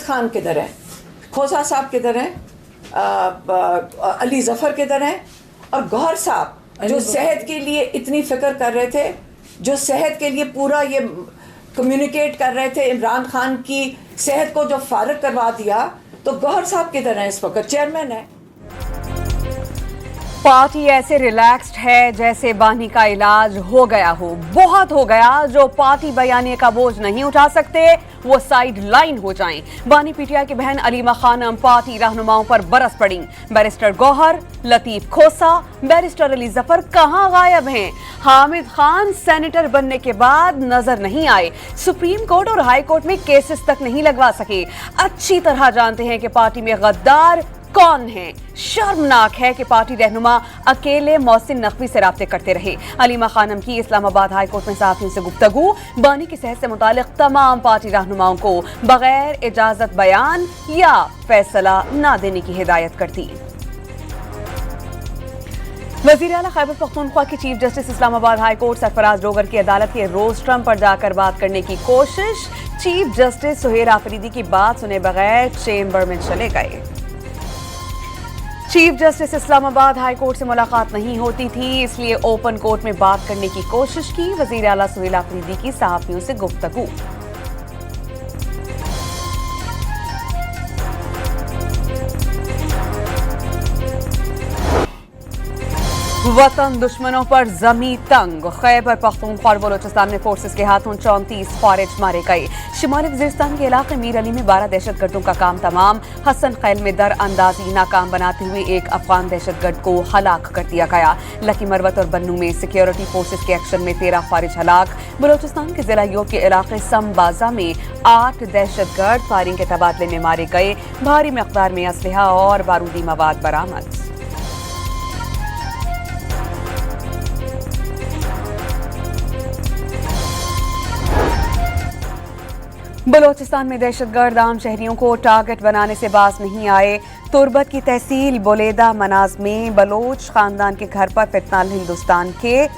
हामिद खान किधर हैं, खोसा साहब किधर हैं, अली जफर किधर हैं, और गौहर साहब जो सेहत के लिए इतनी फिक्र कर रहे थे, जो सेहत के लिए पूरा ये कम्युनिकेट कर रहे थे, इमरान खान की सेहत को जो फारग करवा दिया, तो गौहर साहब किधर हैं? इस वक्त चेयरमैन है। पार्टी ऐसे रिलैक्स्ड है जैसे बानी का इलाज हो गया हो, बहुत हो गया। जो पार्टी बयानिए का बोझ नहीं उठा सकते वो साइड लाइन हो जाएं। बानी पीटीआई की बहन अलीमा खानम पार्टी रहनुमाओं पर बरस पड़ी। बैरिस्टर गौहर, लतीफ खोसा, बैरिस्टर अली जफर कहां गायब हैं? हामिद खान सेनेटर बनने के बाद नजर नहीं आए। सुप्रीम कोर्ट और हाई कोर्ट में केसेस तक नहीं लगवा सके। अच्छी तरह जानते हैं कि पार्टी में गद्दार कौन है। शर्मनाक है कि पार्टी रहनुमा अकेले मोहसिन नकवी से राब्ते करते रहे। अलीमा खानम की इस्लामाबाद हाई कोर्ट में सहाफियों से गुफ्तगू। बानी की सेहत से मुतालिक तमाम पार्टी रहनुमाओं को बगैर इजाजत बयान या फैसला न देने की हिदायत करती। वजीर आला खैबर पख्तूनख्वा की chief justice Islamabad high court Sarfaraz Dogar की अदालत के रोस्ट्रम पर जाकर बात करने की कोशिश। चीफ जस्टिस सुहेर आफरीदी की बात सुने बगैर चेंबर में चले गए। Chief justice Islamabad high court से मुलाकात नहीं होती थी, इसलिए ओपन कोर्ट में बात करने की कोशिश की। वजीर आला सुहेल आफरीदी की सहाफियों से गुफ्तगू। वतन दुश्मनों पर जमी तंग। खैबर पख्तूनख्वा और बलोचिस्तान में फोर्सेस के हाथों 34 खारिज मारे गए। शिमाली वजीरिस्तान के इलाके मीर अली में 12 दहशतगर्दों का काम तमाम। हसन खैल में दर अंदाजी नाकाम बनाते हुए एक अफगान दहशतगर्द को हलाक कर दिया गया। लकी मरवत और बन्नू में सिक्योरिटी फोर्सेस के एक्शन में 13 खारिज हलाक। बलोचिस्तान के जिला योग के इलाके समबाजा में 8 दहशतगर्द फायरिंग के तबादले में मारे गए। भारी मकदार में असलहा और बारूदी मवाद बरामद। बलोचिस्तान में दहशतगर्द आम शहरियों को टारगेट बनाने से बाज नहीं आए। तुर्बत की तहसील बुलेदा मनाज में बलोच खानदान के घर पर फितनाल हिंदुस्तान के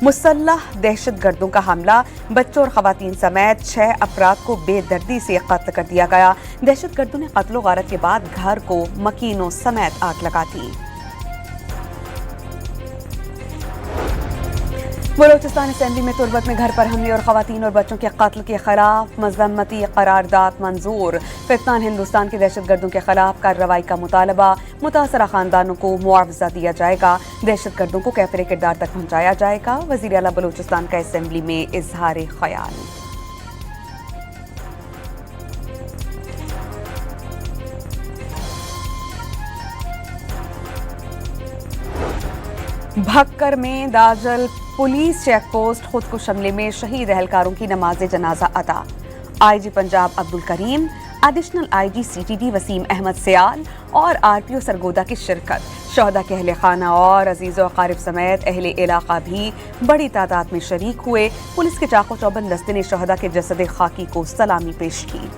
मुसल्लह दहशतगर्दों का हमला। बच्चों और खवातीन समेत 6 अफराद को बेदर्दी से कत्ल कर दिया गया। दहशतगर्दों ने कत्ल गारत के बाद घर को मकीनों समेत आग लगा दी। बलोचिस्तान असेंबली में तुर्बत में घर पर हमले और खवातीन और बच्चों के कत्ल के खिलाफ मजम्मती करारदाद मंजूर। फितनाल हिंदुस्तान के दहशतगर्दों के खिलाफ कार्रवाई का मुतालबा। मुतासरा खानदानों को मुआवजा दिया जाएगा। दहशतगर्दों को कैफरे किरदार तक पहुंचाया जाएगा। वजीर आला बलोचिस्तान का असेंबली में इजहार ख्याल। भक्कर में दाजल पुलिस चेक पोस्ट खुदकुश हमले में शहीद एहलकारों की नमाज जनाजा अदा। IG Punjab Abdul Karim, additional IG CTD Waseem Ahmed Sial और आरपीओ सरगोदा की शिरकत। शहदा के अहले खाना और अजीज़ व अकारिब समेत अहले इलाका भी बड़ी तादाद में शरीक हुए। पुलिस के चाको चौबंद दस्ते ने शहदा के जसद खाकी को सलामी पेश की।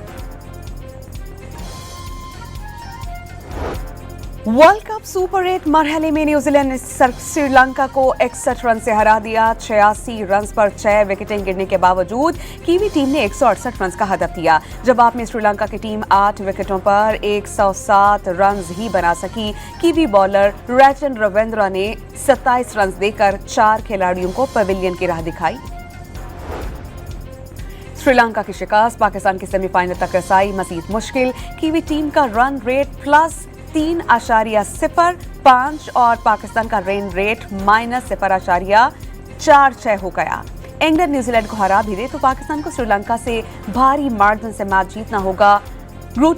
वर्ल्ड कप सुपर 8 मरहले में न्यूजीलैंड ने श्रीलंका को 61 रन से हरा दिया। 86 रन पर 6 विकेटें गिरने के बावजूद कीवी टीम ने 168 रन का हदफ दिया। जवाब में श्रीलंका की टीम 8 विकेटों पर 107 रन ही बना सकी। कीवी बॉलर रैचन रविंद्रा ने 27 रन देकर 4 खिलाड़ियों को पवेलियन की राह दिखाई। श्रीलंका की शिकस्त, पाकिस्तान की सेमीफाइनल तक रसाई मजीद मुश्किल। कीवी टीम का रन रेट +3.05 और पाकिस्तान का रन रेट -0.46 हो गया। इंग्लैंड न्यूजीलैंड को हरा भी दे तो पाकिस्तान को श्रीलंका से भारी मार्जिन से मैच जीतना होगा। ग्रुप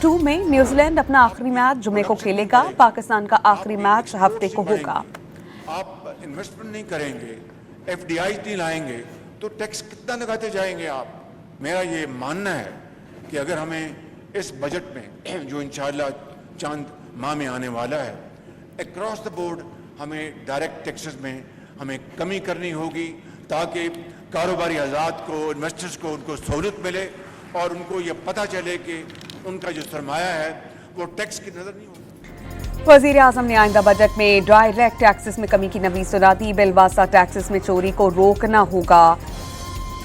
2 में न्यूजीलैंड अपना आखिरी मैच जुमे को खेलेगा। पाकिस्तान का आखिरी मैच हफ्ते को होगा। आप इन्वेस्टमेंट नहीं करेंगे, एफडीआई नहीं लाएंगे तो टैक्स कितना लगाते जाएंगे आप? मेरा ये मानना है कि अगर हमें इस बजट में जो इंशाअल्लाह चंद माह में आने वाला है, अक्रॉस द बोर्ड हमें डायरेक्ट टैक्सेस में हमें कमी करनी होगी ताकि कारोबारी हज़रात को, इन्वेस्टर्स को उनको सहूलत मिले और उनको ये पता चले कि उनका जो सरमाया है वो टैक्स की नज़र नहीं होगी। वज़ीर आज़म ने आइंदा बजट में डायरेक्ट टैक्सेस में कमी की नवीज़ सुना दी। बिलवासा टैक्सेस में चोरी को रोकना होगा।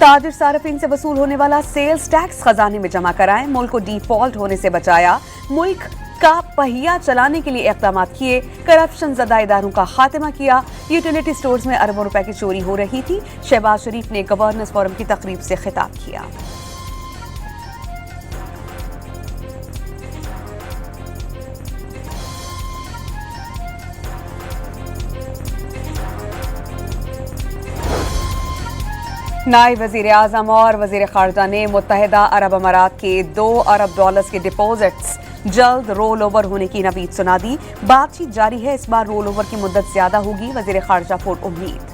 ताजिर सार्फिन से वसूल होने वाला सेल्स टैक्स खजाने में जमा कराएं, मुल्क को डिफॉल्ट होने से बचाया, मुल्क का पहिया चलाने के लिए इक़दाम किए, करप्शन ज़दा इदारों का खात्मा किया, यूटिलिटी स्टोर्स में अरबों रुपए की चोरी हो रही थी। शहबाज शरीफ ने गवर्नर्स फोरम की तकरीब से खिताब किया। नायब वजीर आजम और वजीर खारजा ने मुत्तहिदा अरब अमारात के $2 अरब के डिपॉजिट्स जल्द रोल ओवर होने की नवीद सुना दी। बातचीत जारी है, इस बार रोल ओवर की मुद्दत ज्यादा होगी, वजीर खारजा पुर उम्मीद।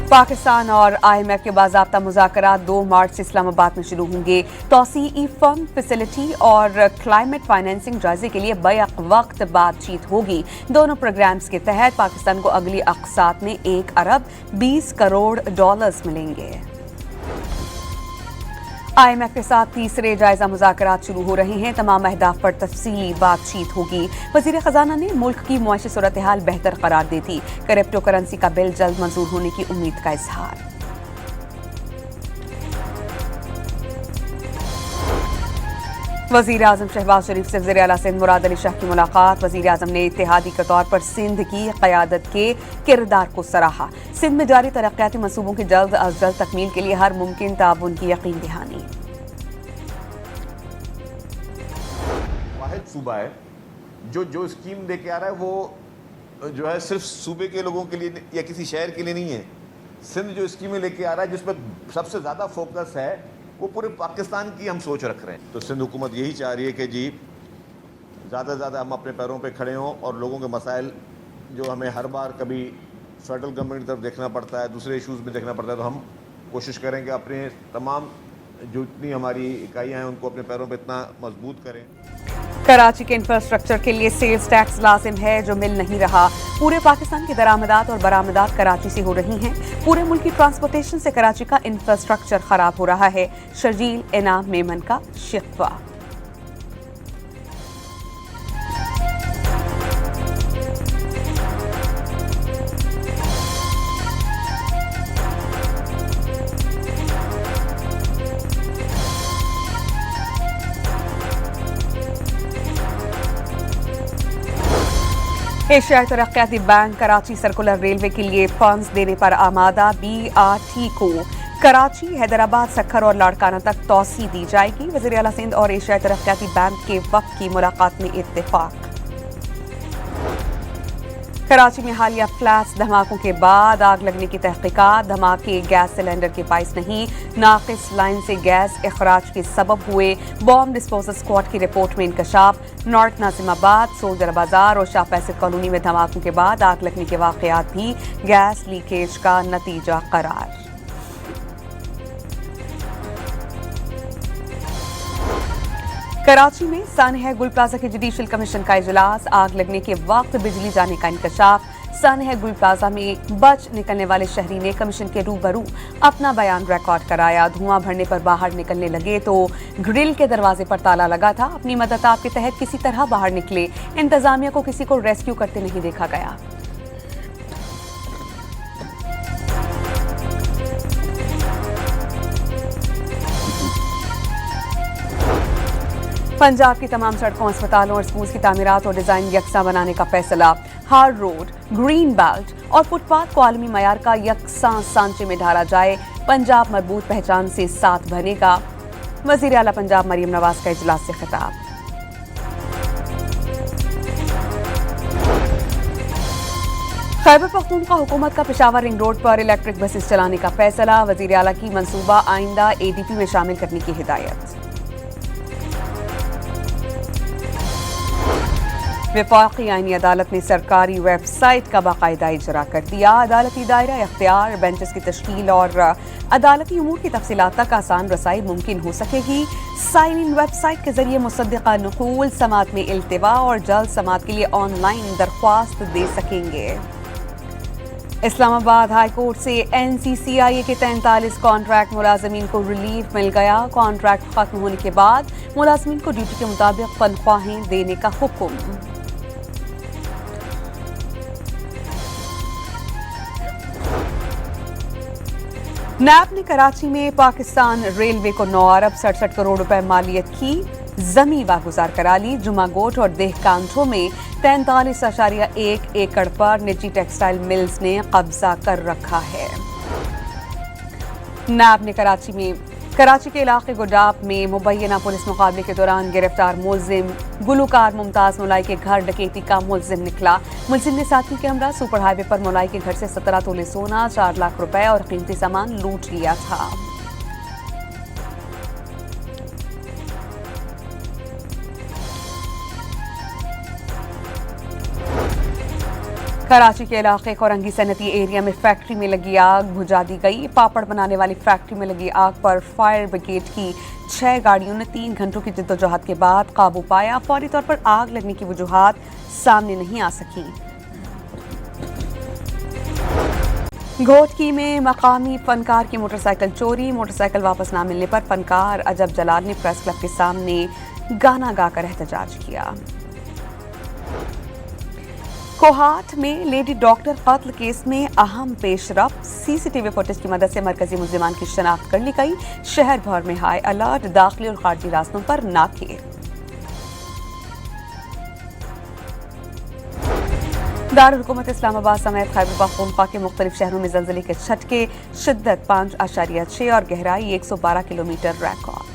पाकिस्तान और IMF के बाज़ाब्ता मुज़ाकरात 2 मार्च से इस्लामाबाद में शुरू होंगे। तौसीई फंड फैसिलिटी और क्लाइमेट फाइनेंसिंग जायजे के लिए बैक वक्त बातचीत होगी। दोनों प्रोग्राम्स के तहत पाकिस्तान को अगली अक़सात में $1 अरब 20 करोड़ मिलेंगे। IMF के साथ तीसरे जायजा मुज़ाकरात शुरू हो रहे हैं। तमाम अहदाफ पर तफसीली बातचीत होगी। वज़ीर ख़जाना ने मुल्क की मुआशी सूरत हाल बेहतर करार दी थी। क्रिप्टो करेंसी का बिल जल्द मंजूर होने की उम्मीद का इजहार। वज़ीर आज़म शहबाज शरीफ से वज़ीर आला सिंध मुराद अली शाह की मुलाकात। वज़ीर आज़म ने इत्तेहादी के तौर पर सिंध की क़यादत के किरदार को सराहा। सिंध में जारी तरक्याती मंसूबों की जल्द अज जल्द तकमील के लिए हर मुमकिन ताउन की यकीन दहानी। वाहिद सूबा है जो स्कीम लेके आ रहा है वो जो है सिर्फ सूबे के लोगों के लिए या किसी शहर के लिए नहीं है। सिंध जो स्कीमें लेके आ रहा है जिसमें सबसे ज़्यादा फोकस है वो पूरे पाकिस्तान की हम सोच रख रहे हैं। तो सिंध हुकूमत यही चाह रही है कि जी ज़्यादा से ज़्यादा हम अपने पैरों पे खड़े हों और लोगों के मसाइल जो हमें हर बार कभी फेडरल गवर्नमेंट की तरफ देखना पड़ता है, दूसरे इशूज़ में देखना पड़ता है, तो हम कोशिश करें कि अपने तमाम जो इतनी हमारी इकाइयाँ हैं उनको अपने पैरों पे इतना मजबूत करें। कराची के इंफ्रास्ट्रक्चर के लिए सेल्स टैक्स लाजिम है जो मिल नहीं रहा। पूरे पाकिस्तान की दरामदात और बरामदात कराची से हो रही हैं। पूरे मुल्क की ट्रांसपोर्टेशन से कराची का इंफ्रास्ट्रक्चर खराब हो रहा है। शर्जील इनाम मेमन का शिकवा। एशियाई तरक्याती बैंक कराची सर्कुलर रेलवे के लिए फंड्स देने पर आमादा। BRT को कराची, हैदराबाद, सक्खर और लाड़काना तक तौसी दी जाएगी। वज़ीर आला सिंध और एशियाई तरक्याती बैंक के वक्त की मुलाकात में इत्तेफाक। कराची में हालिया फ्लैट्स धमाकों के बाद आग लगने की तहकीकात। धमाके गैस सिलेंडर के बाइस नहीं, नाकिस लाइन से गैस इखराज के सबब हुए। बॉम्ब डिस्पोजल स्क्वाड की रिपोर्ट में इंकशाफ। नॉर्थ नाजिमाबाद, सोलजर बाजार और शाह फैसल कॉलोनी में धमाकों के बाद आग लगने के वाकयात भी गैस लीकेज का नतीजा करार। कराची में सानहा गुल प्लाजा के जुडिशल कमीशन का इजलास। आग लगने के वक्त बिजली जाने का इंकशाफ। सानहा गुल प्लाजा में बच निकलने वाले शहरी ने कमीशन के रूबरू अपना बयान रिकॉर्ड कराया। धुआं भरने पर बाहर निकलने लगे तो ग्रिल के दरवाजे पर ताला लगा था। अपनी मदद आप के तहत किसी तरह बाहर निकले। इंतजामिया को किसी को रेस्क्यू करते नहीं देखा गया। पंजाब की तमाम सड़कों, अस्पतालों और स्कूल की तामीरात और डिजाइन यकसा बनाने का फैसला। हार्ड रोड, ग्रीन बेल्ट और फुटपाथ को आलमी मयार का यकसा सांचे में ढाला जाए। पंजाब मजबूत पहचान से साथ बनेगा। वजीर आला पंजाब मरियम नवाज का इजलास से खिताब। खैबर पख्तूनख्वा हुकूमत का पेशावर रिंग रोड पर इलेक्ट्रिक बसेस चलाने का फैसला। वजीर आला की मंसूबा आइंदा ADP में शामिल करने की हिदायत। वफाकी आईनी अदालत ने सरकारी वेबसाइट का बाकायदा इजरा कर दिया। अदालती दायरा इख्तियार, बेंचेस की तश्कील और अदालती उमूर की तफसीलात तक आसान रसाई मुमकिन हो सकेगी। साइन इन वेबसाइट के जरिए मुसद्दिका नुकूल समात में इल्तिवा और जल्द समात के लिए ऑनलाइन दरख्वास्त दे सकेंगे। इस्लामाबाद हाई कोर्ट से NCCIA के 43 कॉन्ट्रैक्ट मुलाजमीन को रिलीफ मिल गया। कॉन्ट्रैक्ट खत्म होने के बाद मुलाजमीन को ड्यूटी के मुताबिक तनख्वाहें देने का हुक्म। नैब ने कराची में पाकिस्तान रेलवे को 9 अरब 67 करोड़ रुपए मालियत की जमीन वागुजार करा ली। जुमागोट और देहकांठों में 43.1 एकड़ पर निजी टेक्सटाइल मिल्स ने कब्जा कर रखा है। नैब ने कराची के इलाके गुडाप में मुबैना पुलिस मुकाबले के दौरान गिरफ्तार मुलजिम गुलूकार मुमताज मुलाई के घर डकैती का मुलजिम निकला। मुलजिम ने साथियों के हमरा सुपर हाईवे पर मुलाई के घर से 17 तोले सोना, 4 लाख रुपए और कीमती सामान लूट लिया था। कराची के इलाके कोरंगी सनती एरिया में फैक्ट्री में लगी आग बुझा दी गई। पापड़ बनाने वाली फैक्ट्री में लगी आग पर फायर ब्रिगेड की 6 गाड़ियों ने 3 घंटों की जद्दोजहद के बाद काबू पाया। फौरी तौर पर आग लगने की वजूहात सामने नहीं आ सकी। घोटकी में मकामी फनकार की मोटरसाइकिल चोरी। मोटरसाइकिल वापस ना मिलने पर फनकार अजब जलाल ने प्रेस क्लब के सामने गाना गाकर एहतजाज किया। कोहाट में लेडी डॉक्टर कत्ल केस में अहम पेशरफ। सीसीटीवी फुटेज की मदद से मरकजी मुल्जिमान की शनाख्त कर ली गई। शहर भर में हाई अलर्ट, दाखिली और खारजी रास्तों पर नाके। दारुल हुकूमत इस्लामाबाद समेत खैबर पख्तूनख्वा के मुख्तलिफ शहरों में ज़लज़ले के झटके। शिद्दत 5.6 और गहराई 112 किलोमीटर रिकॉर्ड।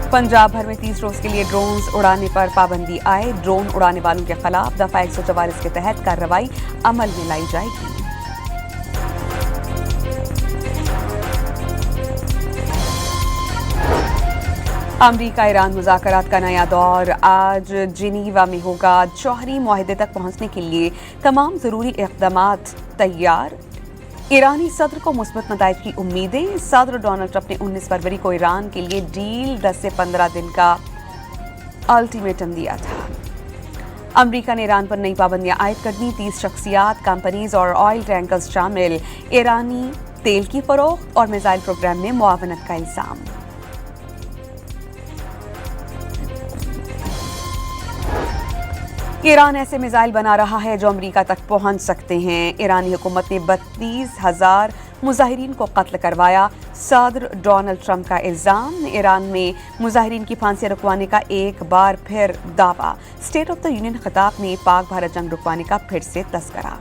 पंजाब भर में 30 रोज के लिए ड्रोन्स उड़ाने पर पाबंदी आए। ड्रोन उड़ाने वालों के खिलाफ दफा 144 के तहत कार्रवाई अमल में लाई जाएगी। अमरीका ईरान मुज़ाकरात का नया दौर आज जिनीवा में होगा। जौहरी मुआहदे तक पहुंचने के लिए तमाम जरूरी इक़दामात तैयार। ईरानी सदर को मुस्बत नताइज की उम्मीदें। सदर डोनाल्ड ट्रंप ने 19 फरवरी को ईरान के लिए डील 10 से 15 दिन का अल्टीमेटम दिया था। अमरीका ने ईरान पर नई पाबंदियां आयद कर दी। 30 शख्सियात, कंपनीज और ऑयल टैंकर्स शामिल। ईरानी तेल की फरोख्त और मिसाइल प्रोग्राम में मुआवनत का इल्जाम। ईरान ऐसे मिसाइल बना रहा है जो अमेरिका तक पहुंच सकते हैं। ईरानी हुकूमत ने 32,000 मुजाहिरीन को कत्ल करवाया। सदर डोनाल्ड ट्रंप का इल्जाम। ईरान में मुजाहिरीन की फांसी रुकवाने का एक बार फिर दावा। स्टेट ऑफ द यूनियन खिताब में पाक भारत जंग रुकवाने का फिर से तस्करा।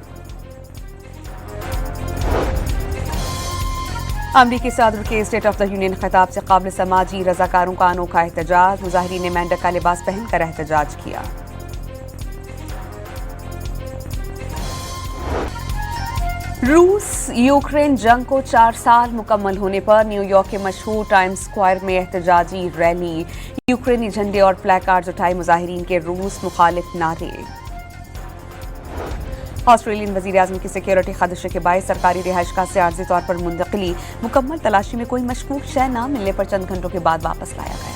अमरीकी सदर के स्टेट ऑफ द यूनियन खिताब से काबिल समाजी रजाकारों का अनोखा एहतजाज। मुजाहिरीन ने मेंढक का लिबास पहनकर एहतजाज किया। रूस यूक्रेन जंग को 4 साल मुकम्मल होने पर न्यूयॉर्क के मशहूर टाइम्स स्क्वायर में एहतजाजी रैली। यूक्रेनी झंडे और प्लेकार्ड्स उठाए मुजाहिरीन के रूस मुखालिफ नारे। ऑस्ट्रेलियन वज़ीर-ए-आज़म की सिक्योरिटी खदशे के बायस सरकारी रिहाइशगाह से आर्जी तौर पर मुंतकिली। मुकम्मल तलाशी में कोई मशकूक शय न मिलने पर चंद घंटों के बाद वापस लाया गया।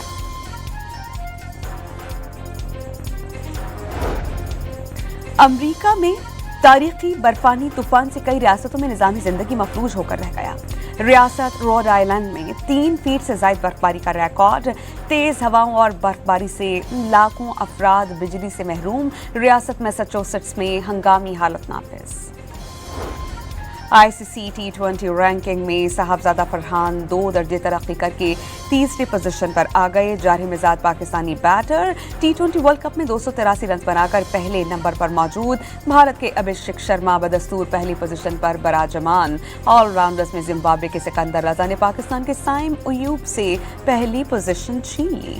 अमरीका में तारीखी बर्फानी तूफान से कई रियासतों में निज़ामी जिंदगी मफलूज होकर रह गया। रियासत रोड आइलैंड में 3 फीट से ज़ायद बर्फबारी का रिकॉर्ड। तेज हवाओं और बर्फबारी से लाखों अफराद बिजली से महरूम। रियासत मैसाचुसेट्स में हंगामी हालत नाफिज। ICC T20 रैंकिंग में साहबजादा फरहान 2 दर्जे तरक्की करके तीसरी पोजीशन पर आ गए। जारी मिजाज Pakistani batter T20 world cup में 283 रन बनाकर पहले नंबर पर मौजूद। भारत के अभिषेक शर्मा बदस्तूर पहली पोजीशन पर बराजमान। ऑलराउंडर्स में जिम्बाब्वे के सिकंदर रजा ने पाकिस्तान के साइम अयूब से पहली पोजीशन छीन ली।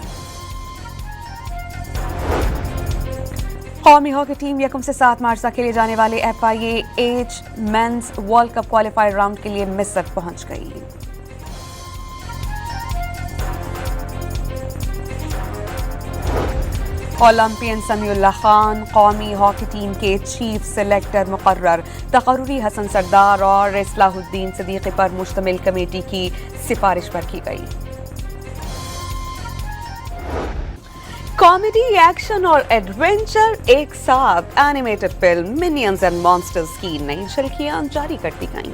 कौमी हॉकी टीम 1 से 7 मार्च तक खेले जाने वाले FIH mains world cup qualifier round के लिए मिस्र पहुंच गई। ओलंपियन समीउल्लाह खान कौमी हॉकी टीम के चीफ सेलेक्टर मुकर्रर। तकर्रुरी हसन सरदार और इस्लाहुद्दीन सिद्दीकी पर मुश्तमिल कमेटी की सिफारिश पर की गई। कॉमेडी, एक्शन और एडवेंचर एक साथ animated film minions and monsters की नई झलकियां जारी करती गईं।